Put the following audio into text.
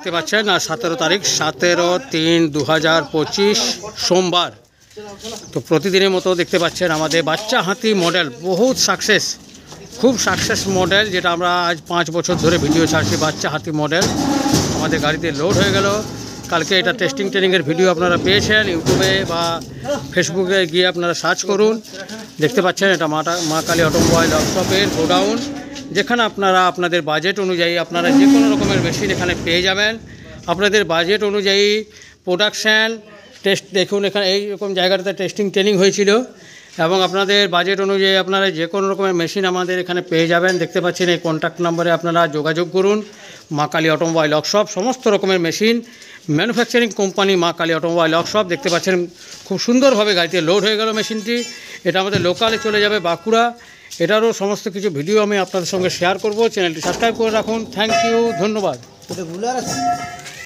দেখতে পাচ্ছেন আর 17 তারিখ 17/3/2025 সোমবার। তো প্রতিদিনের মতো দেখতে পাচ্ছেন আমাদের বাচ্চা হাতি মডেল বহুত সাকসেস, খুব সাকসেস মডেল, যেটা আমরা আজ 5 বছর ধরে ভিডিও ছাড়ছি। বাচ্চা হাতি মডেল আমাদের গাড়িতে লোড হয়ে গেল। কালকে এটা টেস্টিং ট্রেনিংয়ের ভিডিও আপনারা পেয়েছেন, ইউটিউবে বা ফেসবুকে গিয়ে আপনারা সার্চ করুন। দেখতে পাচ্ছেন এটা মা কালী অটোমোবাইল ওয়ার্কশপের গোডাউন, যেখানে আপনারা আপনাদের বাজেট অনুযায়ী আপনারা যে কোনো রকমের মেশিন এখানে পেয়ে যাবেন। আপনাদের বাজেট অনুযায়ী প্রোডাকশান টেস্ট দেখুন, এখানে এইরকম জায়গাটাতে টেস্টিং ট্রেনিং হয়েছিল এবং আপনাদের বাজেট অনুযায়ী আপনারা যে কোনো রকমের মেশিন আমাদের এখানে পেয়ে যাবেন। দেখতে পাচ্ছেন এই কন্ট্যাক্ট নাম্বারে আপনারা যোগাযোগ করুন। মা কালী অটোমোবাইল ওয়ার্কশপ, সমস্ত রকমের মেশিন ম্যানুফ্যাকচারিং কোম্পানি মা কালী অটোমোবাইল ওয়ার্কশপ। দেখতে পাচ্ছেন খুব সুন্দরভাবে গাড়িতে লোড হয়ে গেল মেশিনটি। এটা আমাদের লোকালে চলে যাবে বাঁকুড়া। এটারও সমস্ত কিছু ভিডিও আমি আপনাদের সঙ্গে শেয়ার করব। চ্যানেলটি সাবস্ক্রাইব করে রাখুন। থ্যাংক ইউ, ধন্যবাদ।